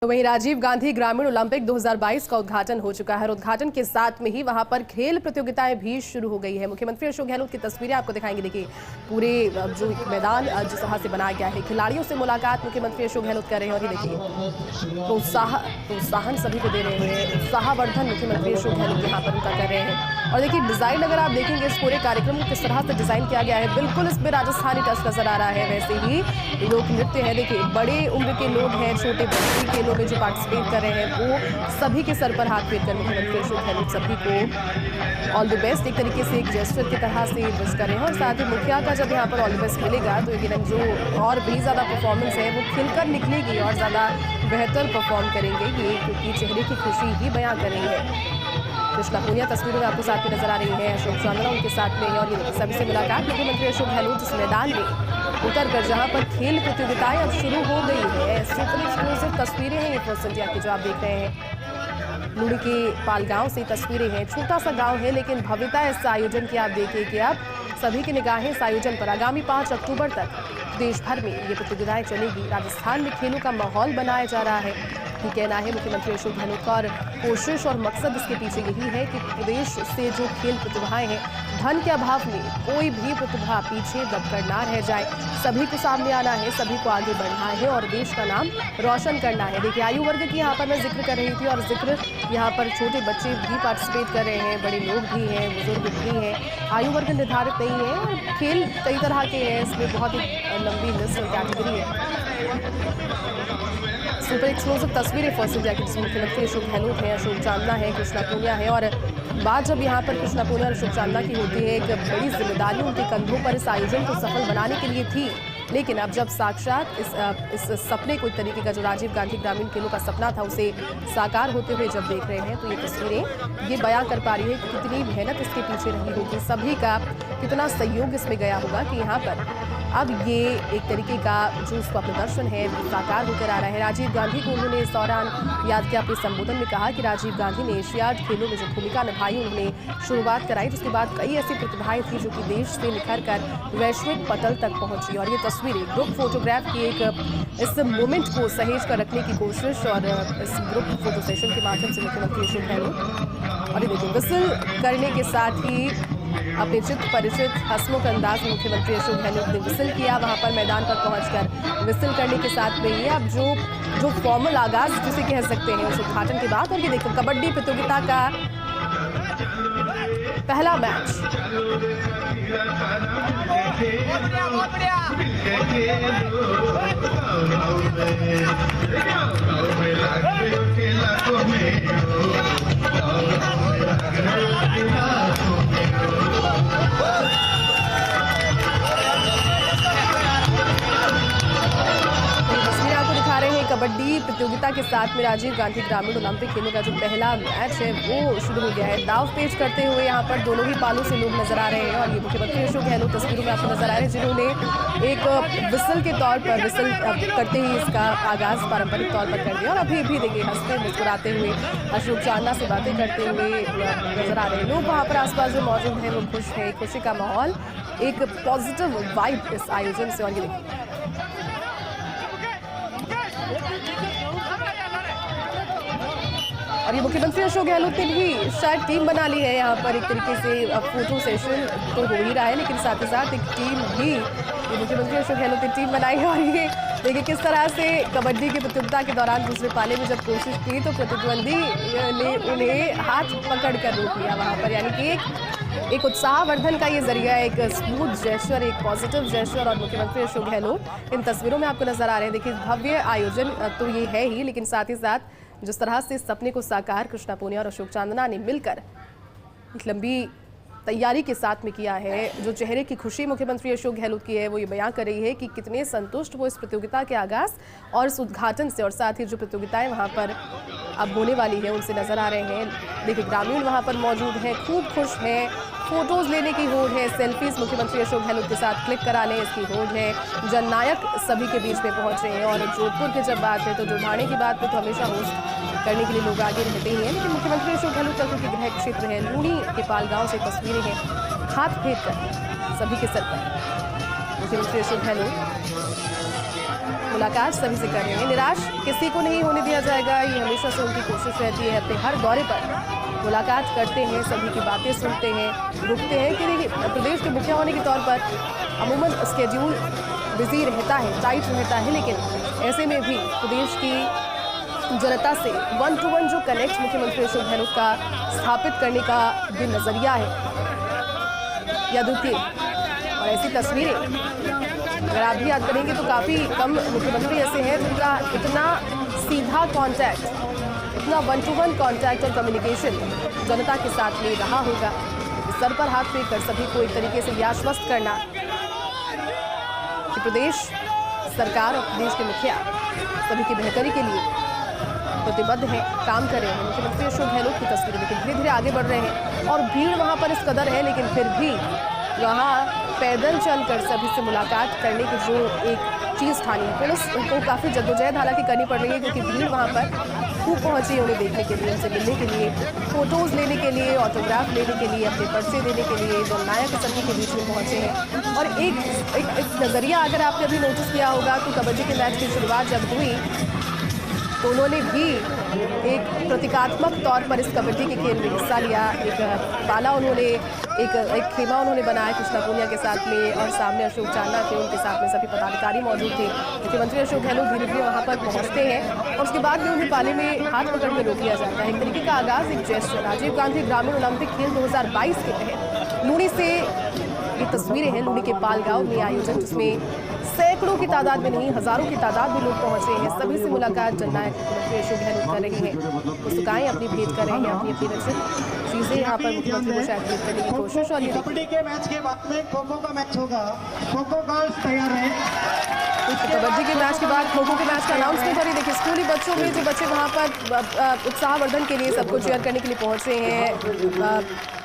तो वहीं राजीव गांधी ग्रामीण ओलंपिक 2022 का उद्घाटन हो चुका है और उद्घाटन के साथ में ही वहां पर खेल प्रतियोगिताएं भी शुरू हो गई है। मुख्यमंत्री अशोक गहलोत की तस्वीरें आपको दिखाएंगे। देखिए पूरे जो मैदान जिस तरह से बनाया गया है, खिलाड़ियों से मुलाकात मुख्यमंत्री अशोक गहलोत कर रहे हैं और ये देखिए प्रोत्साहन सभी को दे रहे हैं, उत्साहवर्धन मुख्यमंत्री अशोक गहलोत यहाँ पर उनका कर रहे हैं। और देखिए डिजाइन अगर आप देखेंगे इस पूरे कार्यक्रम को किस तरह से डिजाइन किया गया है, बिल्कुल इसमें राजस्थानी टच नजर आ रहा है। वैसे ही लोक नृत्य है, देखिए बड़े उम्र के लोग हैं, छोटे बच्चे के लोग जो पार्टिसिपेट कर रहे हैं वो सभी के सर पर हाथ फेर कर मुख्यमंत्री अशोक गहलोत सभी को ऑल द बेस्ट एक तरीके से एक जेस्चर की तरह से विश कर रहे हैं। और साथ ही मुखिया का जब यहाँ पर ऑल द बेस्ट मिलेगा तो यकीनन जो और भी ज़्यादा परफॉर्मेंस है वो खिलकर निकलेगी और ज़्यादा बेहतर परफॉर्म करेंगे ये, क्योंकि चेहरे की खुशी ही बयां कर रही है। कृष्णा पूनिया तस्वीरों में आपको साथ में नजर आ रही है, अशोक चांदना उनके साथ में और ये सभी से मुलाकात मुख्यमंत्री अशोक गहलोत इस मैदान में उतर कर जहां पर खेल प्रतियोगिताएं अब शुरू हो गई है। सुपर एक्सक्लूसिव तस्वीरें हैं ये फर्स्ट की जो आप देख रहे हैं। लूड़ी के पालगांव से तस्वीरें हैं, छोटा सा गांव है लेकिन भव्यता इस आयोजन की आप देखिए कि अब सभी की निगाहें इस आयोजन पर। आगामी 5 अक्टूबर तक देश भर में ये प्रतियोगिताएं चलेगी। राजस्थान में खेलों का माहौल बनाया जा रहा है, ये कहना है मुख्यमंत्री अशोक गहलोत का। और कोशिश और मकसद इसके पीछे यही है कि प्रदेश से जो खेल प्रतिभाएं हैं, धन के अभाव में कोई भी प्रतिभा पीछे दबकर ना रह जाए, सभी को सामने आना है, सभी को आगे बढ़ना है और देश का नाम रोशन करना है। देखिए आयु वर्ग की यहाँ पर मैं जिक्र कर रही थी और जिक्र यहाँ पर छोटे बच्चे भी पार्टिसिपेट कर रहे हैं, बड़े लोग भी हैं, बुजुर्ग भी हैं। आयु वर्ग निर्धारित नहीं है और खेल कई तरह के हैं, इसमें बहुत ही लंबी लिस्ट कैटेगरी है। सुपर एक्सक्लूसिव तस्वीरें फर्स्ट इंडिया की जिसमें मुख्यमंत्री अशोक गहलोत है, अशोक चांदना है, कृष्णा पूनिया है। और बात जब यहाँ पर कृष्णा पूनिया और अशोक चांदना की होती है, एक बड़ी जिम्मेदारी उनके कंधों पर इस आयोजन को सफल बनाने के लिए थी। लेकिन अब जब साक्षात इस सपने को एक तरीके का जो राजीव गांधी ग्रामीण खेलों का सपना था उसे साकार होते हुए जब देख रहे हैं तो ये तस्वीरें ये बयां कर पा रही है कि कितनी मेहनत इसके पीछे रही होगी, सभी का कितना सहयोग इसमें गया होगा कि यहाँ पर अब ये एक तरीके का जो उसका प्रदर्शन है साकार होकर आ रहा है। राजीव गांधी को उन्होंने इस दौरान याद किया, अपने संबोधन में कहा कि राजीव गांधी ने एशियाड खेलों में जो भूमिका निभाई उन्होंने शुरुआत कराई, जिसके बाद कई ऐसी प्रतिभाएं थी जो कि देश से निखर कर वैश्विक पटल तक पहुंची। और ये तस्वीरें ग्रुप फोटोग्राफ की एक इस मोमेंट को सहेज कर रखने की कोशिश और इस ग्रुप फोटो सेशन के माध्यम से मुख्यमंत्री अशोक गहलोत और ये देखिए विसल करने के साथ ही अपने चित परिचित हंसमुख अंदाज में मुख्यमंत्री अशोक गहलोत ने विसल किया वहां पर मैदान पर पहुंचकर। विसल करने के साथ में ये अब जो फॉर्मल आगाज जिसे कह सकते हैं उस उद्घाटन के बाद। और ये देखो कबड्डी प्रतियोगिता का पहला मैच कबड्डी प्रतियोगिता के साथ में राजीव गांधी ग्रामीण ओलंपिक खेलों का जो पहला मैच है वो शुरू हो गया है। दाव पेच करते हुए यहाँ पर दोनों ही पालों से लोग नजर आ रहे हैं और ये मुख्यमंत्री अशोक गहलोत तस्वीरों में आपको नजर आ रहे हैं जिन्होंने एक विसल के तौर पर विसल करते ही इसका आगाज पारंपरिक तौर पर कर दिया। और अभी भी देखिए हंसते मुस्कुराते हुए अशोक चांदना से बातें करते हुए नजर आ रहे हैं लोग वहाँ पर आसपास जो मौजूद हैं वो खुश है, खुशी का माहौल, एक पॉजिटिव वाइब इस आयोजन से। और ये देखिए और ये मुख्यमंत्री अशोक गहलोत ने भी शायद टीम बना ली है यहाँ पर एक तरीके से। फोटो सेशन तो हो ही रहा है लेकिन साथ ही साथ एक टीम भी ये मुख्यमंत्री अशोक गहलोत ने टीम बनाई है। और ये देखिए किस तरह से कबड्डी की प्रतियोगिता के दौरान दूसरे पाले में जब कोशिश की तो प्रतिद्वंदी ने उन्हें हाथ पकड़ कर रोक लिया वहाँ पर, यानी कि एक उत्साहवर्धन का ये जरिया, एक स्मूथ जेस्चर, एक पॉजिटिव जेस्चर। और मुख्यमंत्री अशोक गहलोत इन तस्वीरों में आपको नजर आ रहे हैं। देखिए भव्य आयोजन तो ये है ही, लेकिन साथ ही साथ जिस तरह से सपने को साकार कृष्णा पूनिया और अशोक चांदना ने मिलकर एक लंबी तैयारी के साथ में किया है, जो चेहरे की खुशी मुख्यमंत्री अशोक गहलोत की है वो ये बयां कर रही है कि कितने संतुष्ट वो इस प्रतियोगिता के आगाज और इस उद्घाटन से और साथ ही जो प्रतियोगिताएं वहां पर अब होने वाली है उनसे नजर आ रहे हैं। देखिए ग्रामीण वहां पर मौजूद हैं, खूब खुश हैं, फोटोज लेने की होड़ है, सेल्फीज मुख्यमंत्री अशोक गहलोत के साथ क्लिक करा लें इसकी होड़ है। जननायक सभी के बीच में पहुंच रहे हैं और जोधपुर की जब बात है तो जोधाने की बात पे तो हमेशा होस्ट करने के लिए लोग आगे रहते ही हैं, लेकिन मुख्यमंत्री अशोक गहलोत का क्योंकि गृह क्षेत्र है, लूणी के पालगांव से तस्वीरें हैं, हाथ फेर कर सभी के सर पर मुख्यमंत्री अशोक गहलोत मुलाकात सभी से कर रहे हैं। निराश किसी को नहीं होने दिया जाएगा, ये हमेशा से उनकी कोशिश रहती है। अपने हर दौरे पर मुलाकात करते हैं, सभी की बातें सुनते हैं, रुकते हैं। कि देखिए, प्रदेश के मुखिया होने के तौर पर अमूमन स्केड्यूल बिजी रहता है, टाइट रहता है, लेकिन ऐसे में भी प्रदेश की जनता से 1 to 1 जो कनेक्ट मुख्यमंत्री अशोक गहलोत का स्थापित करने का भी नजरिया है, या देखिए, और ऐसी तस्वीरें अगर आप भी याद करेंगे तो काफ़ी कम मुख्यमंत्री ऐसे हैं जिनका इतना सीधा कांटेक्ट, इतना 1 to 1 कांटेक्ट और कम्युनिकेशन जनता के साथ में रहा होगा। सर पर हाथ फेंक कर सभी को एक तरीके से यह आश्वस्त करना कि प्रदेश सरकार और प्रदेश के मुखिया सभी की बेहतरी के लिए प्रतिबद्ध है, काम कर रहे हैं। मुख्यमंत्री अशोक गहलोत की तस्वीरें लेकिन धीरे धीरे आगे बढ़ रहे हैं और भीड़ वहां पर इस कदर है, लेकिन फिर भी वहां पैदल चलकर सभी से मुलाकात करने की जो एक चीज़ ठानी है, पुलिस उनको काफ़ी जद्दोजहद हालांकि करनी पड़ रही है, क्योंकि भीड़ वहां पर खूब पहुंची है उन्हें देखने के लिए, उनसे मिलने के लिए, फोटोज़ लेने के लिए, ऑटोग्राफ लेने के लिए, अपने पर्चे देने के लिए जननायक सभी के बीच में पहुंचे हैं। और एक नज़रिया अगर आपने अभी नोटिस किया होगा तो कबड्डी के मैच की शुरुआत जब हुई तो उन्होंने भी एक प्रतीकात्मक तौर पर इस कबड्डी के खेल में हिस्सा लिया। एक पाला उन्होंने एक खेमा उन्होंने बनाया कृष्णा पूनिया के साथ में, और सामने अशोक चांदा थे, उनके साथ में सभी पदाधिकारी मौजूद थे। मुख्यमंत्री अशोक गहलोत धीरे धीरे वहाँ पर पहुँचते हैं और उसके बाद में उन्हें पाले में हाथ पकड़ कर रोक लिया जाता है। एक तरीके का आगाज़, एक जेस्चर। राजीव गांधी ग्रामीण ओलंपिक खेल 2022 के तहत लूणी से ये तस्वीरें हैं, लूणी के पाल गाँव में आयोजन, जिसमें सैकड़ों की तादाद में नहीं हजारों की तादाद में लोग पहुंचे हैं। सभी से मुलाकात जननायक मुख्यमंत्री अशोक गहलोत कर रहे हैं, पुस्तकाएं अपनी भेंट कर रहे हैं, अपनी अपनी रचित चीजें यहाँ पर मुख्यमंत्री को शायद भेंट करने की कोशिश। और कबड्डी के मैच के बाद में खो खो का मैच होगा, खो खो गर्ल्स तैयार है। कबड्डी के मैच के बाद खो खो के मैच का अनाउंसमेंट। और ये देखिए, स्कूली बच्चों में जो बच्चे वहाँ पर उत्साहवर्धन के लिए सबको चेयर करने के लिए पहुँच रहे हैं,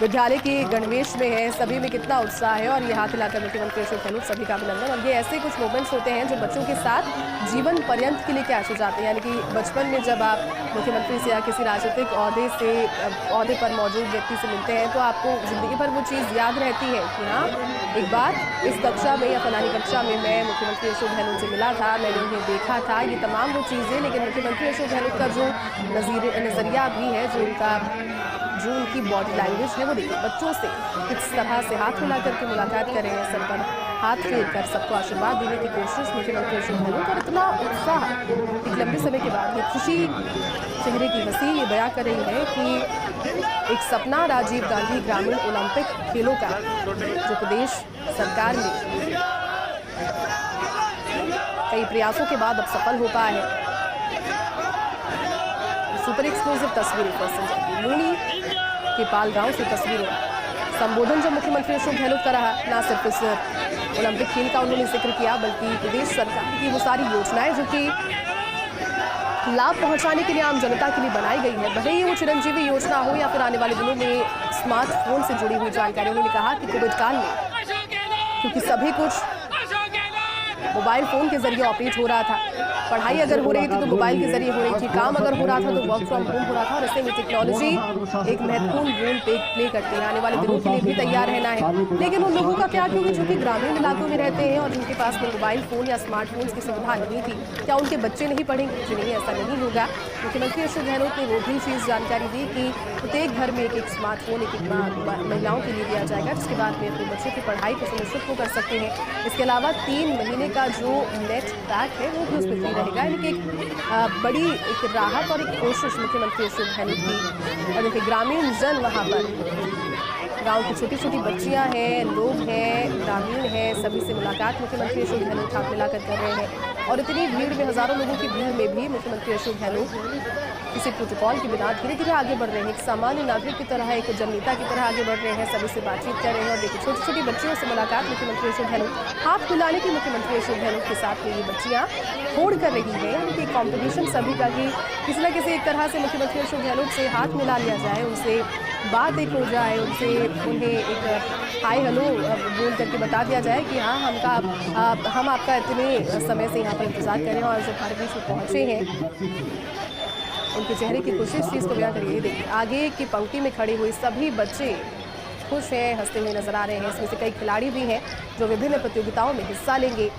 विद्यालय के गणवेश में है, सभी में कितना उत्साह है। और ये हाथ हिलाकर मुख्यमंत्री अशोक गहलोत सभी का अभिनंदन। और ये ऐसे कुछ मोमेंट्स होते हैं जो बच्चों के साथ जीवन पर्यंत के लिए कैच हो जाते हैं। यानी कि बचपन में जब आप मुख्यमंत्री से या किसी राजनीतिक ओहदे पर मौजूद व्यक्ति से मिलते हैं तो आपको जिंदगी भर वो चीज़ याद रहती है कि हाँ, एक बार इस कक्षा में या फलानी कक्षा में मैं मुख्यमंत्री अशोक गहलोत से मिला था, मैंने उन्हें देखा था, ये तमाम वो चीज़ें। लेकिन मुख्यमंत्री अशोक गहलोत का जो नज़रिया भी है, जो उनकी बॉडी लैंग्वेज है, वो देखिए, बच्चों से किस तरह से हाथ मिला करके मुलाकात कर रहे हैं, सर पर हाथ फेर कर सबको आशीर्वाद देने की कोशिश मुख्यमंत्री अशोक गहलोत। और इतना उत्साह एक लंबे समय के बाद, ये खुशी चेहरे की हंसी ये बयां कर रही है कि एक सपना राजीव गांधी ग्रामीण ओलंपिक खेलों का जो प्रदेश सरकार ने कई प्रयासों के बाद अब सफल हो पाया है। सुपर एक्सक्लूसिव तस्वीरें फर्स्ट लूणी के पाल गांव से तस्वीरें। संबोधन जब मुख्यमंत्री अशोक गहलोत का रहा, ना सिर्फ इस ओलंपिक खेल का उन्होंने जिक्र किया, बल्कि प्रदेश सरकार की वो सारी योजनाएं जो कि लाभ पहुंचाने के लिए आम जनता के लिए बनाई गई है, भले ही वो चिरंजीवी योजना हो या फिर आने वाले दिनों में स्मार्टफोन से जुड़ी हुई जानकारी। उन्होंने कहा कि कोविड काल में क्योंकि सभी कुछ मोबाइल फ़ोन के जरिए ऑपरेट हो रहा था, पढ़ाई अगर हो रही थी तो मोबाइल के जरिए हो रही थी, काम अगर हो रहा था तो वर्क फ्रॉम होम हो रहा था। और ऐसे में टेक्नोलॉजी एक महत्वपूर्ण रोल प्ले करती है। आने वाले दिनों के लिए भी तैयार रहना है। लेकिन उन लोगों का क्या, क्योंकि जो कि ग्रामीण इलाकों में रहते हैं और जिनके पास में मोबाइल फ़ोन या स्मार्टफोन की सुविधा नहीं थी, क्या उनके बच्चे नहीं पढ़ेंगे? जी नहीं, ऐसा नहीं होगा। मुख्यमंत्री अशोक गहलोत ने वो भी चीज़ जानकारी दी कि प्रत्येक घर में एक स्मार्टफोन एक महिलाओं के लिए दिया जाएगा, जिसके बाद में अपने बच्चों की पढ़ाई को सुनिश्चित वो कर सकते हैं। इसके अलावा 3 महीने का जो नेट पैक है वो भी उसमें फ्री रहेगा। यानी कि एक बड़ी एक राहत और एक कोशिश मुख्यमंत्री अशोक गहलोत की। और देखिए, ग्रामीण जन वहाँ पर, गांव की छोटी छोटी बच्चियां हैं, लोग हैं, ग्रामीण हैं, सभी से मुलाकात मुख्यमंत्री अशोक गहलोत हाथ मिलाकर कर रहे हैं। और इतनी भीड़ में, हजारों लोगों की भीड़ में भी मुख्यमंत्री अशोक गहलोत किसी प्रोटोकॉल के बिना धीरे धीरे आगे बढ़ रहे हैं। एक सामान्य नागरिक की तरह, एक जननेता की तरह आगे बढ़ रहे हैं, सभी से बातचीत कर रहे हैं। और देखिए, छोटी छोटी बच्चियों से मुलाकात मुख्यमंत्री अशोक गहलोत, हाथ मिलाने की मुख्यमंत्री अशोक गहलोत के साथ में ये बच्चियाँ होड़ कर रही हैं। यानी कि कॉम्पिटिशन सभी का कि किसी न किसी एक तरह से मुख्यमंत्री अशोक गहलोत से हाथ मिला लिया जाए, उनसे बात एक हो जाए, उन्हें एक हाय हेलो बोल करके बता दिया जाए कि हाँ, हम आपका इतने समय से यहाँ पर इंतज़ार कर रहे हैं और जो हमारे बीच में पहुँचे हैं, उनके चेहरे की खुशी इस चीज़ को बयां करिए। देखिए, आगे की पंक्ति में खड़े हुए सभी बच्चे खुश हैं, हंसते हुए नजर आ रहे हैं। इसमें से कई खिलाड़ी भी हैं जो विभिन्न प्रतियोगिताओं में हिस्सा लेंगे।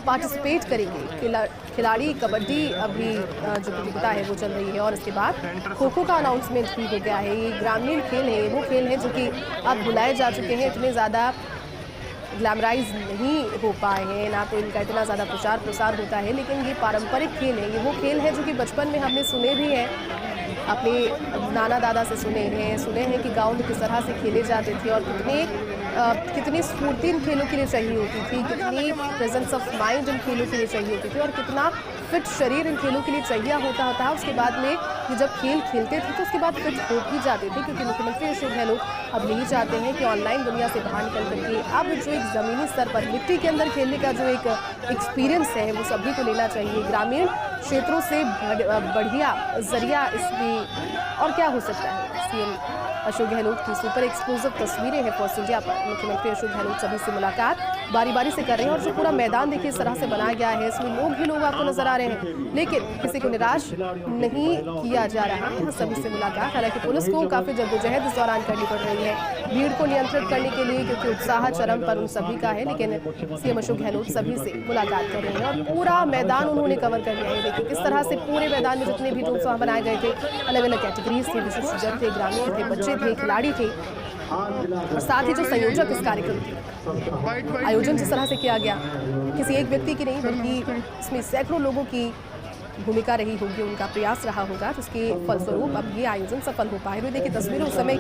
पार्टिसिपेट करेंगे। खिलाड़ी कबड्डी अभी जो प्रतियोगिता है वो चल रही है और इसके बाद खो खो का अनाउंसमेंट भी हो गया है। ये ग्रामीण खेल है, वो खेल है जो कि अब बुलाए जा चुके हैं, इतने ज़्यादा ग्लैमराइज नहीं हो पाए हैं, ना तो इनका इतना ज़्यादा प्रचार प्रसार होता है, लेकिन ये पारंपरिक खेल है। ये वो खेल है जो कि बचपन में हमने सुने भी हैं, अपने नाना दादा से सुने हैं कि गाँव में किस तरह से खेले जाते थे और कितनी स्फूर्ति इन खेलों के लिए चाहिए होती थी, कितनी प्रेजेंस ऑफ माइंड इन खेलों के लिए चाहिए होती थी और कितना फिट शरीर इन खेलों के लिए चाहिए होता था। उसके बाद में ये जब खेल खेलते थे तो उसके बाद फिट हो भी जाते थे, क्योंकि मुख्यमंत्री अशोक गहलोत अब यही चाहते हैं कि ऑनलाइन दुनिया से बाहर निकल करके अब जो एक ज़मीनी स्तर पर मिट्टी के अंदर खेलने का जो एक एक्सपीरियंस है वो सभी को लेना चाहिए। ग्रामीण क्षेत्रों से बढ़िया जरिया इसमें और क्या हो सकता है। सीएम अशोक गहलोत की सुपर एक्सक्लूसिव तस्वीरें हैं फर्स्ट इंडिया पर। मुख्यमंत्री अशोक गहलोत सभी से मुलाकात बारी बारी से कर रहे हैं और जो पूरा मैदान देखिए इस तरह से बनाया गया है, इसमें लोग ही लोग आपको नजर आ रहे हैं, लेकिन किसी को निराश नहीं किया जा रहा है। सभी से मुलाकात, हालांकि पुलिस को काफी जद्दोजहद इस दौरान करनी पड़ रही है भीड़ को नियंत्रित करने के लिए, क्योंकि उत्साह चरम पर उन सभी का है, लेकिन सीएम अशोक गहलोत सभी से मुलाकात कर रहे हैं और पूरा मैदान उन्होंने कवर कर लिया है। देखिए किस तरह से पूरे मैदान में जितने भी उत्साह बनाए गए थे, अलग अलग कैटेगरीज थे, विशिष्टजन थे, ग्रामीण थे, बच्चे थे, खिलाड़ी थे और साथ ही जो संयोजक इस कार्यक्रम के आयोजन जिस तरह से किया गया, किसी एक व्यक्ति की नहीं बल्कि इसमें सैकड़ों लोगों की भूमिका रही होगी, उनका प्रयास रहा होगा, जिसके फलस्वरूप अब ये आयोजन सफल हो पाए। देखिए तस्वीरें उस समय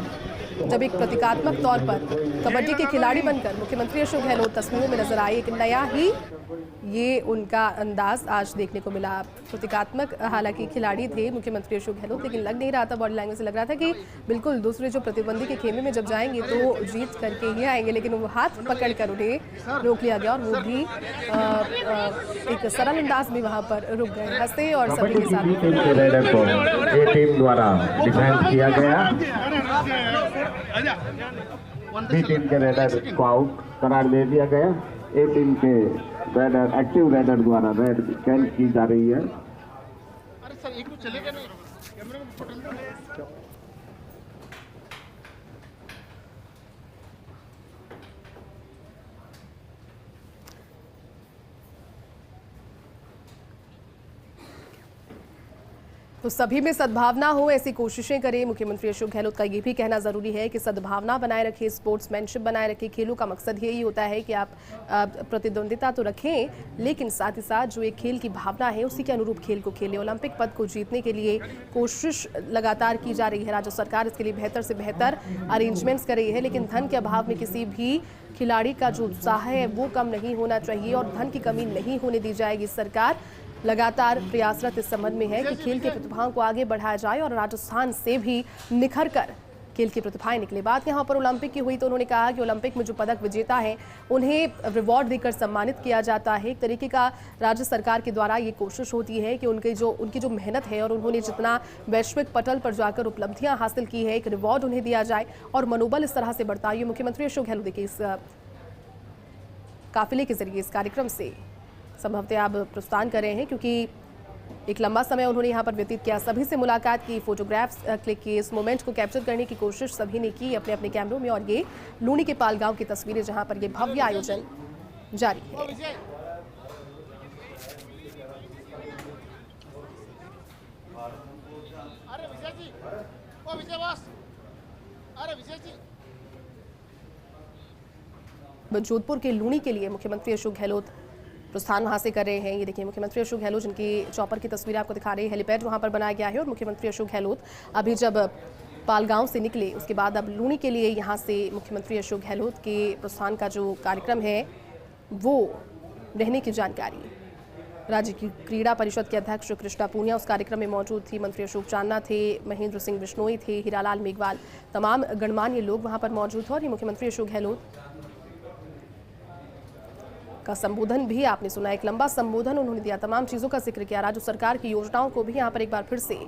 जब एक प्रतीकात्मक तौर पर कबड्डी के खिलाड़ी बनकर मुख्यमंत्री अशोक गहलोत तस्वीरों में नजर आए, एक नया ही ये उनका अंदाज आज देखने को मिला। प्रतीकात्मक हालांकि खिलाड़ी थे मुख्यमंत्री अशोक गहलोत, लेकिन लग नहीं रहा था, बॉडी लैंग्वेज से लग रहा था कि बिल्कुल दूसरे जो प्रतिद्वंदी के खेमे में जब जाएंगे तो जीत करके ही आएंगे, लेकिन वो हाथ पकड़कर उन्हें रोक लिया गया और वो भी एक सरल अंदाज में वहां पर रुक गए, हंसते और सभी के साथ टीम द्वारा डिफेंस किया गया। बी टीम के रेडर को आउट करार दे दिया गया। ए टीम के रेडर एक्टिव रेडर द्वारा रेड कैच की जा रही है। अरे सर एक तो चलेगा नहीं, कैमरे में फोटो तो सभी में सद्भावना हो ऐसी कोशिशें करें। मुख्यमंत्री अशोक गहलोत का ये भी कहना जरूरी है कि सद्भावना बनाए रखें, स्पोर्ट्समैनशिप बनाए रखें। खेलों का मकसद यही होता है कि आप प्रतिद्वंदिता तो रखें, लेकिन साथ ही साथ जो एक खेल की भावना है उसी के अनुरूप खेल को खेलें। ओलंपिक पद को जीतने के लिए कोशिश लगातार की जा रही है, राज्य सरकार इसके लिए बेहतर से बेहतर अरेंजमेंट्स कर रही है, लेकिन धन के अभाव में किसी भी खिलाड़ी का जो उत्साह है वो कम नहीं होना चाहिए और धन की कमी नहीं होने दी जाएगी। सरकार लगातार प्रयासरत इस संबंध में है कि खेल की प्रतिभाओं को आगे बढ़ाया जाए और राजस्थान से भी निखर कर खेल की प्रतिभाएं निकले। बात यहाँ पर ओलंपिक की हुई तो उन्होंने कहा कि ओलंपिक में जो पदक विजेता हैं उन्हें रिवॉर्ड देकर सम्मानित किया जाता है। एक तरीके का राज्य सरकार के द्वारा ये कोशिश होती है कि उनकी जो मेहनत है और उन्होंने जितना वैश्विक पटल पर जाकर उपलब्धियां हासिल की है, एक रिवॉर्ड उन्हें दिया जाए और मनोबल इस तरह से बढ़ता है। मुख्यमंत्री अशोक गहलोत देखिए इस काफिले के जरिए इस कार्यक्रम से संभवतः आप प्रस्थान कर रहे हैं, क्योंकि एक लंबा समय उन्होंने यहाँ पर व्यतीत किया, सभी से मुलाकात की, फोटोग्राफ्स क्लिक किए, इस मोमेंट को कैप्चर करने की कोशिश सभी ने की अपने अपने कैमरों में। और ये लूनी के पालगांव की तस्वीरें जहाँ पर ये भव्य आयोजन जारी है। अरे विजय जी, ओ विजय बॉस, अरे विजय जी। जोधपुर के लूनी के लिए मुख्यमंत्री अशोक गहलोत प्रस्थान वहां से कर रहे हैं। ये देखिए मुख्यमंत्री अशोक गहलोत जिनकी चॉपर की तस्वीर आपको दिखा रहे हैं, हेलीपैड वहां पर बनाया गया है और मुख्यमंत्री अशोक गहलोत अभी जब पालगांव से निकले उसके बाद अब लूनी के लिए यहां से मुख्यमंत्री अशोक गहलोत के प्रस्थान का जो कार्यक्रम है वो रहने की जानकारी राज्य की क्रीड़ा परिषद के अध्यक्ष कृष्णा पूनिया उस कार्यक्रम में मौजूद थी, मंत्री अशोक चांदना थे, महेंद्र सिंह बिश्नोई थे, हीरालाल मेघवाल, तमाम गणमान्य लोग वहां पर मौजूद थे। और ये मुख्यमंत्री अशोक गहलोत का संबोधन भी आपने सुना, एक लंबा संबोधन उन्होंने दिया, तमाम चीज़ों का जिक्र किया, राज्य सरकार की योजनाओं को भी यहाँ पर एक बार फिर से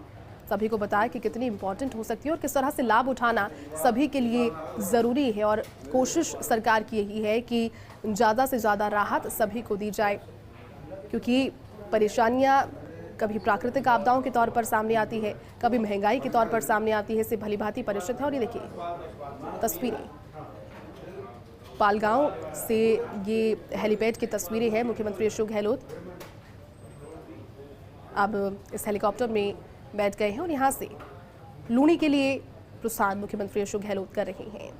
सभी को बताया कि कितनी इंपॉर्टेंट हो सकती है और किस तरह से लाभ उठाना सभी के लिए ज़रूरी है। और कोशिश सरकार की यही है कि ज़्यादा से ज़्यादा राहत सभी को दी जाए, क्योंकि परेशानियाँ कभी प्राकृतिक आपदाओं के तौर पर सामने आती है, कभी महंगाई के तौर पर सामने आती है, इससे भली भांति परिचित है। और ये देखिए तस्वीरें पालगांव से ये हेलीपैड की तस्वीरें हैं। मुख्यमंत्री अशोक गहलोत अब इस हेलीकॉप्टर में बैठ गए हैं और यहाँ से लूनी के लिए प्रस्थान मुख्यमंत्री अशोक गहलोत कर रहे हैं।